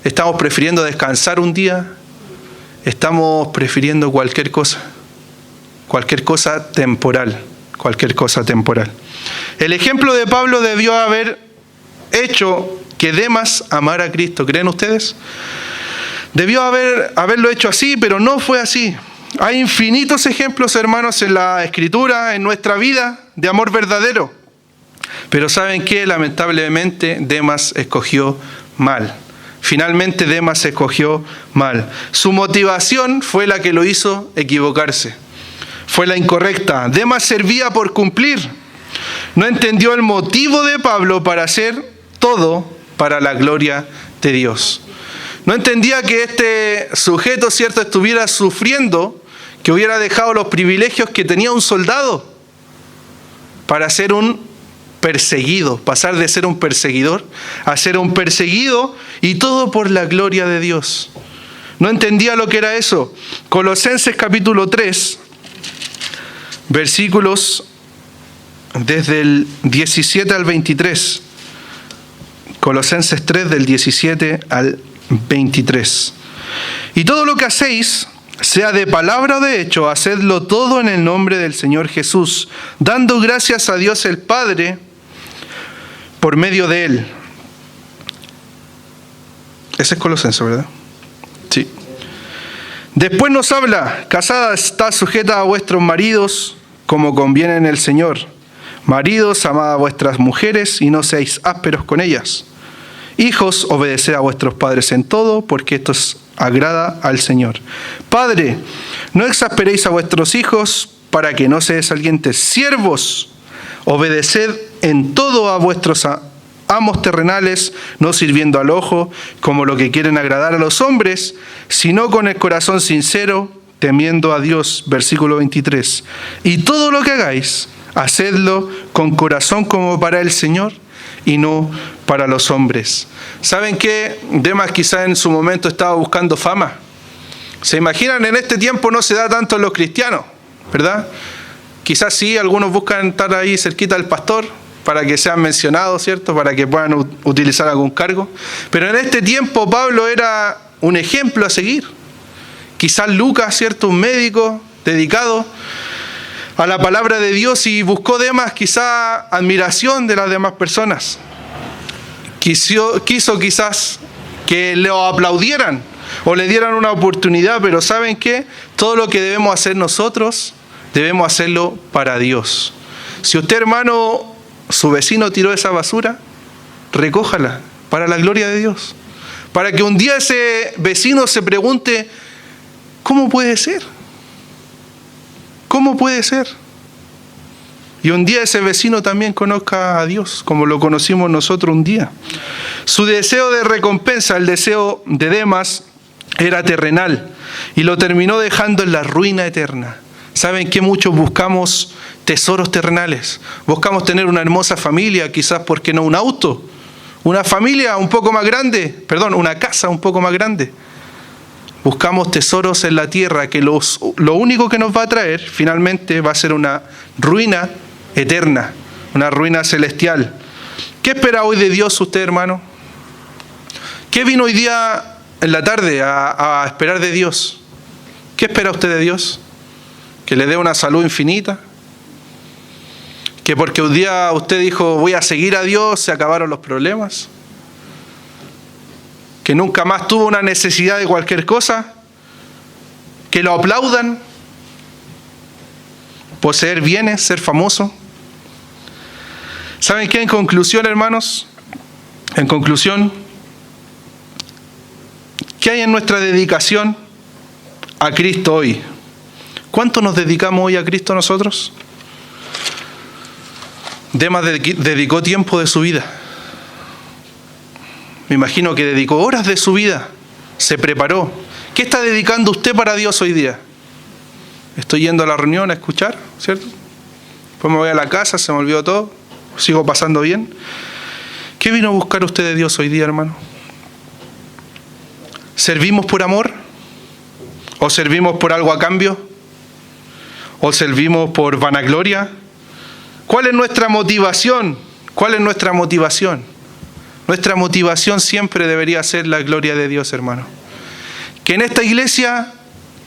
Estamos prefiriendo descansar un día. Estamos prefiriendo cualquier cosa temporal. Cualquier cosa temporal. El ejemplo de Pablo debió haber hecho que Demas amara a Cristo. ¿Creen ustedes? Debió haberlo hecho así, pero no fue así. Hay infinitos ejemplos, hermanos, en la Escritura, en nuestra vida, de amor verdadero. Pero ¿saben qué? Lamentablemente, Demas escogió mal. Finalmente, Demas escogió mal. Su motivación fue la que lo hizo equivocarse. Fue la incorrecta. Demas servía por cumplir. No entendió el motivo de Pablo para hacer todo para la gloria de Dios. No entendía que este sujeto, ¿cierto?, estuviera sufriendo, que hubiera dejado los privilegios que tenía un soldado para ser un perseguido, pasar de ser un perseguidor a ser un perseguido, y todo por la gloria de Dios. No entendía lo que era eso. Colosenses capítulo 3, versículos desde el 17 al 23. Colosenses 3 del 17 al 23. Y todo lo que hacéis, sea de palabra o de hecho, hacedlo todo en el nombre del Señor Jesús, dando gracias a Dios el Padre por medio de Él. Ese es Colosenses, ¿verdad? Sí. Después nos habla: casada está sujeta a vuestros maridos como conviene en el Señor. Maridos, amad a vuestras mujeres y no seáis ásperos con ellas. Hijos, obedeced a vuestros padres en todo, porque esto agrada al Señor. Padre, no exasperéis a vuestros hijos para que no se desalienten. Siervos, obedeced en todo a vuestros amos terrenales, no sirviendo al ojo, como lo que quieren agradar a los hombres, sino con el corazón sincero, temiendo a Dios. Versículo 23. Y todo lo que hagáis, hacedlo con corazón como para el Señor y no para los hombres. ¿Saben qué? Demas quizá en su momento estaba buscando fama. ¿Se imaginan? En este tiempo no se da tanto en los cristianos, ¿verdad? Quizás sí, algunos buscan estar ahí cerquita del pastor para que sean mencionados, ¿cierto? Para que puedan utilizar algún cargo. Pero en este tiempo Pablo era un ejemplo a seguir. Quizás Lucas, ¿cierto? Un médico dedicado a la palabra de Dios, y buscó Demas quizá admiración de las demás personas. Quiso quizás que lo aplaudieran o le dieran una oportunidad, pero ¿saben qué? Todo lo que debemos hacer nosotros, debemos hacerlo para Dios. Si usted, hermano, su vecino tiró esa basura, recójala para la gloria de Dios. Para que un día ese vecino se pregunte: ¿cómo puede ser? ¿Cómo puede ser? Y un día ese vecino también conozca a Dios, como lo conocimos nosotros un día. Su deseo de recompensa, el deseo de Demas, era terrenal, y lo terminó dejando en la ruina eterna. ¿Saben qué? Muchos buscamos tesoros terrenales. Buscamos tener una hermosa familia, quizás, ¿por qué no un auto? Una familia un poco más grande, una casa un poco más grande. Buscamos tesoros en la tierra que lo único que nos va a traer finalmente va a ser una ruina eterna, una ruina celestial. ¿Qué espera hoy de Dios usted, hermano? ¿Qué vino hoy día en la tarde a esperar de Dios? ¿Qué espera usted de Dios? ¿Que le dé una salud infinita? ¿Que porque un día usted dijo voy a seguir a Dios se acabaron los problemas? ¿Que nunca más tuvo una necesidad de cualquier cosa? ¿Que lo aplaudan? ¿Poseer bienes? ¿Ser famoso? ¿Saben qué? En conclusión, hermanos, ¿qué hay en nuestra dedicación a Cristo hoy? ¿Cuánto nos dedicamos hoy a Cristo nosotros? Demas dedicó tiempo de su vida. Me imagino que dedicó horas de su vida, se preparó. ¿Qué está dedicando usted para Dios hoy día? Estoy yendo a la reunión a escuchar, ¿cierto? Después me voy a la casa, se me olvidó todo, sigo pasando bien. ¿Qué vino a buscar usted de Dios hoy día, hermano? ¿Servimos por amor? ¿O servimos por algo a cambio? ¿O servimos por vanagloria? ¿Cuál es nuestra motivación? ¿Cuál es nuestra motivación? Nuestra motivación siempre debería ser la gloria de Dios, hermano. Que en esta iglesia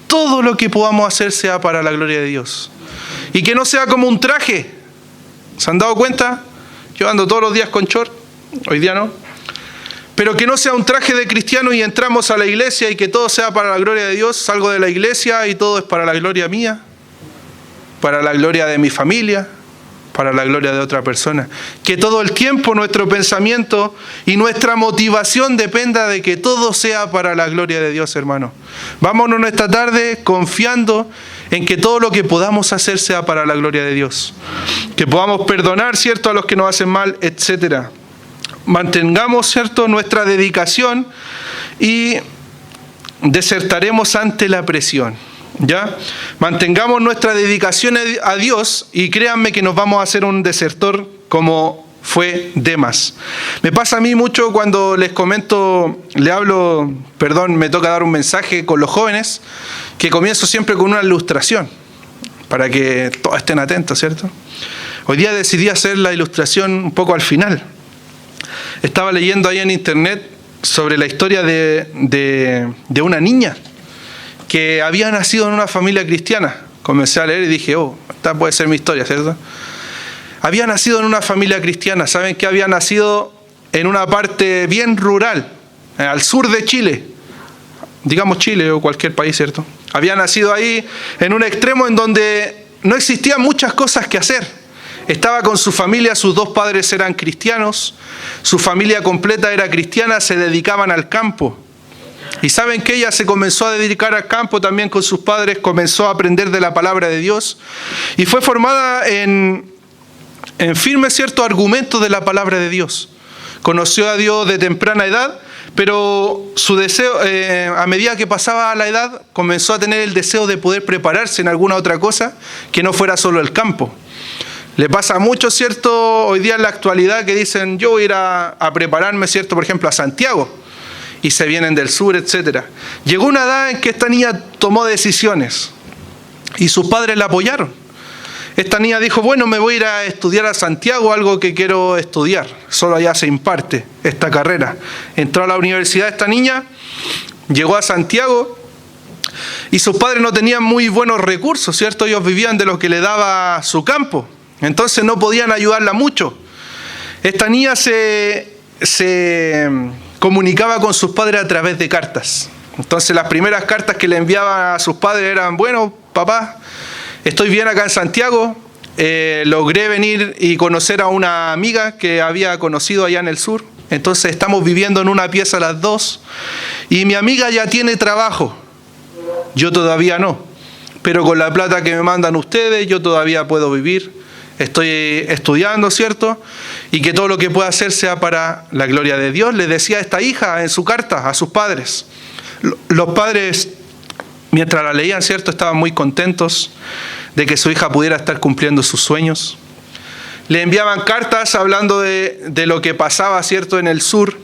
todo lo que podamos hacer sea para la gloria de Dios. Y que no sea como un traje. ¿Se han dado cuenta? Yo ando todos los días con short, hoy día no. Pero que no sea un traje de cristiano y entramos a la iglesia y que todo sea para la gloria de Dios. Salgo de la iglesia y todo es para la gloria mía, para la gloria de mi familia, para la gloria de otra persona. Que todo el tiempo nuestro pensamiento y nuestra motivación dependa de que todo sea para la gloria de Dios, hermano. Vámonos esta tarde confiando en que todo lo que podamos hacer sea para la gloria de Dios. Que podamos perdonar, ¿cierto?, a los que nos hacen mal, etc. Mantengamos, ¿cierto?, nuestra dedicación y desertaremos ante la presión. ¿Ya? Mantengamos nuestra dedicación a Dios y créanme que nos vamos a hacer un desertor como fue Demas. Me pasa a mí mucho cuando les comento, me toca dar un mensaje con los jóvenes, que comienzo siempre con una ilustración, para que todos estén atentos, ¿cierto? Hoy día decidí hacer la ilustración un poco al final. Estaba leyendo ahí en internet sobre la historia de una niña que había nacido en una familia cristiana. Comencé a leer y dije, esta puede ser mi historia, ¿cierto? Había nacido en una familia cristiana. ¿Saben que había nacido en una parte bien rural, al sur de Chile? Digamos Chile o cualquier país, ¿cierto? Había nacido ahí en un extremo en donde no existían muchas cosas que hacer. Estaba con su familia, sus dos padres eran cristianos, su familia completa era cristiana, se dedicaban al campo. Y saben que ella se comenzó a dedicar al campo también con sus padres, comenzó a aprender de la palabra de Dios y fue formada en firmes ciertos argumentos de la palabra de Dios. Conoció a Dios de temprana edad, pero su deseo, a medida que pasaba la edad, comenzó a tener el deseo de poder prepararse en alguna otra cosa que no fuera solo el campo. Le pasa mucho, ¿cierto? Hoy día en la actualidad que dicen, yo voy a ir a prepararme, ¿cierto? Por ejemplo, a Santiago. Y se vienen del sur, etc. Llegó una edad en que esta niña tomó decisiones y sus padres la apoyaron. Esta niña dijo, bueno, me voy a ir a estudiar a Santiago, algo que quiero estudiar. Solo allá se imparte esta carrera. Entró a la universidad esta niña, llegó a Santiago y sus padres no tenían muy buenos recursos, ¿cierto? Ellos vivían de lo que le daba su campo. Entonces no podían ayudarla mucho. Esta niña se comunicaba con sus padres a través de cartas. Entonces las primeras cartas que le enviaba a sus padres eran, bueno, papá, estoy bien acá en Santiago, logré venir y conocer a una amiga que había conocido allá en el sur, entonces estamos viviendo en una pieza las dos, y mi amiga ya tiene trabajo, yo todavía no, pero con la plata que me mandan ustedes yo todavía puedo vivir. Estoy estudiando, ¿cierto? Y que todo lo que pueda hacer sea para la gloria de Dios. Le decía esta hija en su carta a sus padres. Los padres, mientras la leían, ¿cierto?, estaban muy contentos de que su hija pudiera estar cumpliendo sus sueños. Le enviaban cartas hablando de lo que pasaba, ¿cierto?, en el sur,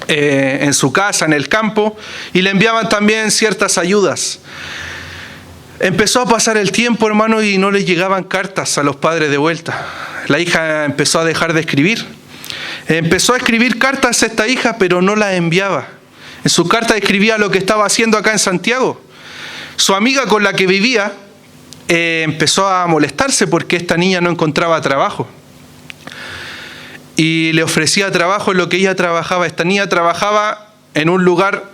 en su casa, en el campo, y le enviaban también ciertas ayudas. Empezó a pasar el tiempo, hermano, y no le llegaban cartas a los padres de vuelta. La hija empezó a dejar de escribir. Empezó a escribir cartas a esta hija, pero no las enviaba. En sus cartas escribía lo que estaba haciendo acá en Santiago. Su amiga con la que vivía empezó a molestarse porque esta niña no encontraba trabajo. Y le ofrecía trabajo en lo que ella trabajaba. Esta niña trabajaba en un lugar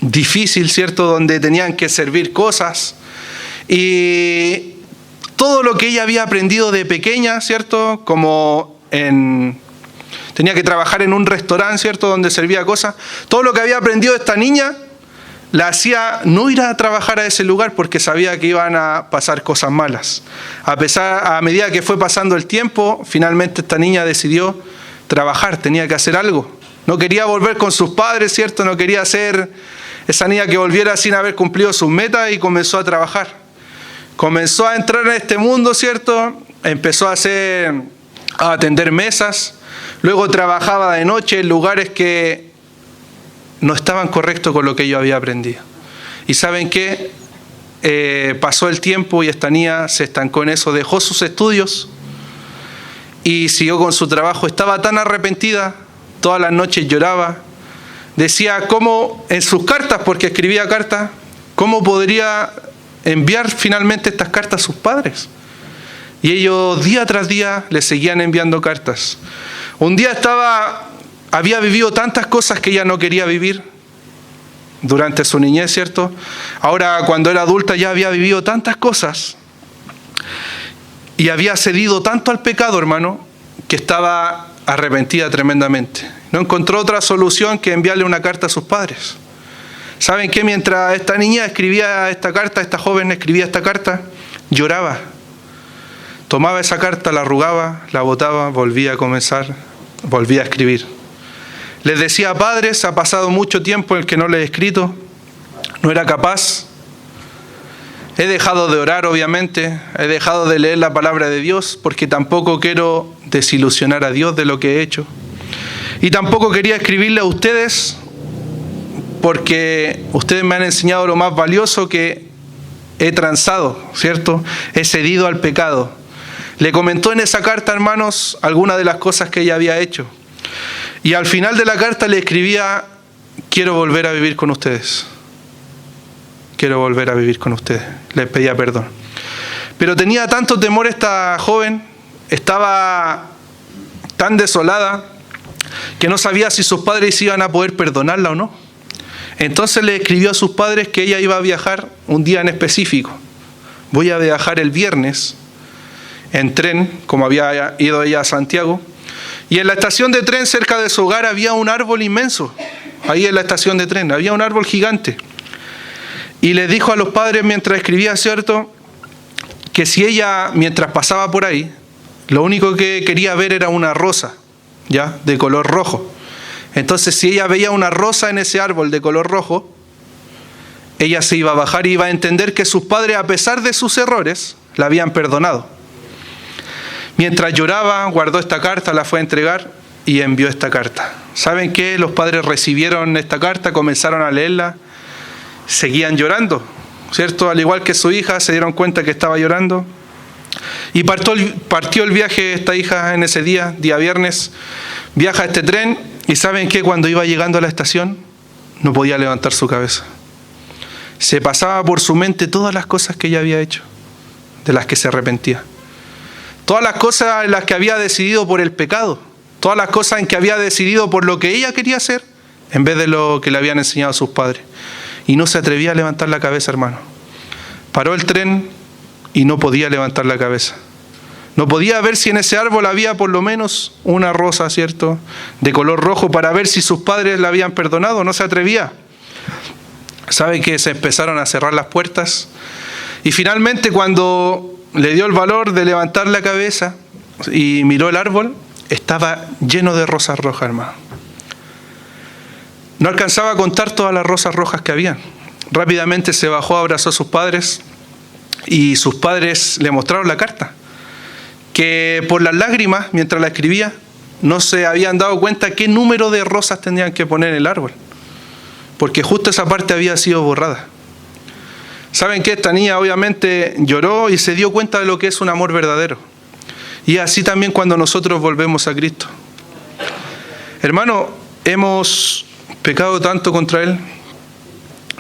difícil, ¿cierto?, donde tenían que servir cosas, y todo lo que ella había aprendido de pequeña, ¿cierto?, tenía que trabajar en un restaurante, ¿cierto?, donde servía cosas, todo lo que había aprendido esta niña la hacía no ir a trabajar a ese lugar porque sabía que iban a pasar cosas malas. A medida que fue pasando el tiempo, finalmente esta niña decidió trabajar, tenía que hacer algo. No quería volver con sus padres, ¿cierto?, no quería ser esa niña que volviera sin haber cumplido sus metas, y comenzó a trabajar. Comenzó a entrar en este mundo, ¿cierto? Empezó a atender mesas. Luego trabajaba de noche en lugares que no estaban correctos con lo que yo había aprendido. ¿Y saben qué? Pasó el tiempo y esta niña se estancó en eso, dejó sus estudios y siguió con su trabajo. Estaba tan arrepentida, todas las noches lloraba. Decía cómo en sus cartas, porque escribía cartas, cómo podría enviar finalmente estas cartas a sus padres. Y ellos día tras día le seguían enviando cartas. Un día había vivido tantas cosas que ella no quería vivir durante su niñez, ¿cierto? Ahora, cuando era adulta, ya había vivido tantas cosas y había cedido tanto al pecado, hermano, que estaba arrepentida tremendamente. No encontró otra solución que enviarle una carta a sus padres. ¿Saben qué? Mientras esta niña escribía esta carta, esta joven escribía esta carta, lloraba. Tomaba esa carta, la arrugaba, la botaba, volvía a escribir. Les decía: padres, ha pasado mucho tiempo en el que no les he escrito, no era capaz He dejado de orar, obviamente, he dejado de leer la palabra de Dios porque tampoco quiero desilusionar a Dios de lo que he hecho. Y tampoco quería escribirle a ustedes porque ustedes me han enseñado lo más valioso, que he transado, ¿cierto? He cedido al pecado. Le comentó en esa carta, hermanos, algunas de las cosas que ella había hecho. Y al final de la carta le escribía: quiero volver a vivir con ustedes. Quiero volver a vivir con ustedes. Les pedía perdón. Pero tenía tanto temor esta joven, estaba tan desolada, que no sabía si sus padres iban a poder perdonarla o no. Entonces le escribió a sus padres que ella iba a viajar un día en específico. Voy a viajar el viernes en tren, como había ido ella a Santiago. Y en la estación de tren, cerca de su hogar, había un árbol inmenso. Ahí en la estación de tren, había un árbol gigante. Y le dijo a los padres mientras escribía, ¿cierto?, que si ella, mientras pasaba por ahí, lo único que quería ver era una rosa, ¿ya?, de color rojo. Entonces, si ella veía una rosa en ese árbol de color rojo, ella se iba a bajar y iba a entender que sus padres, a pesar de sus errores, la habían perdonado. Mientras lloraba, guardó esta carta, la fue a entregar y envió esta carta. ¿Saben qué? Los padres recibieron esta carta, comenzaron a leerla, seguían llorando, ¿cierto? Al igual que su hija, se dieron cuenta que estaba llorando. Y partió el viaje esta hija en ese día viernes, viaja a este tren, y ¿saben qué? Cuando iba llegando a la estación, no podía levantar su cabeza. Se pasaba por su mente todas las cosas que ella había hecho, de las que se arrepentía. Todas las cosas en las que había decidido por el pecado, todas las cosas en que había decidido por lo que ella quería hacer, en vez de lo que le habían enseñado sus padres. Y no se atrevía a levantar la cabeza, hermano. Paró el tren y no podía levantar la cabeza. No podía ver si en ese árbol había por lo menos una rosa, ¿cierto?, de color rojo, para ver si sus padres la habían perdonado. No se atrevía. ¿Sabe que se empezaron a cerrar las puertas? Y finalmente, cuando le dio el valor de levantar la cabeza y miró el árbol, estaba lleno de rosas rojas, hermano. No alcanzaba a contar todas las rosas rojas que había. Rápidamente se bajó, abrazó a sus padres y sus padres le mostraron la carta, que por las lágrimas, mientras la escribía, no se habían dado cuenta qué número de rosas tenían que poner en el árbol, porque justo esa parte había sido borrada. ¿Saben qué? Esta niña obviamente lloró y se dio cuenta de lo que es un amor verdadero. Y así también cuando nosotros volvemos a Cristo. Hermano, hemos pecado tanto contra Él.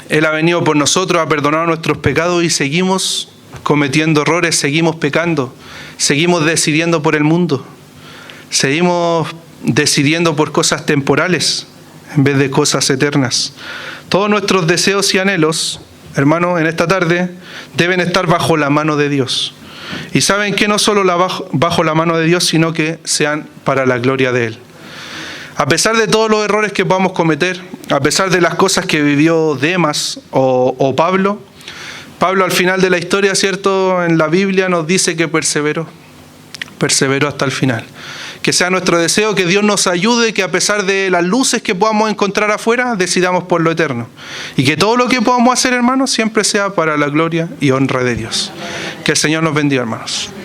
Él ha venido por nosotros, ha perdonado nuestros pecados y seguimos cometiendo errores, seguimos pecando, seguimos decidiendo por el mundo, seguimos decidiendo por cosas temporales en vez de cosas eternas. Todos nuestros deseos y anhelos, hermano, en esta tarde deben estar bajo la mano de Dios. Y saben que no solo bajo la mano de Dios, sino que sean para la gloria de Él. A pesar de todos los errores que podamos cometer, a pesar de las cosas que vivió Demas o Pablo al final de la historia, ¿cierto?, en la Biblia nos dice que perseveró hasta el final. Que sea nuestro deseo que Dios nos ayude, que a pesar de las luces que podamos encontrar afuera, decidamos por lo eterno. Y que todo lo que podamos hacer, hermanos, siempre sea para la gloria y honra de Dios. Que el Señor nos bendiga, hermanos.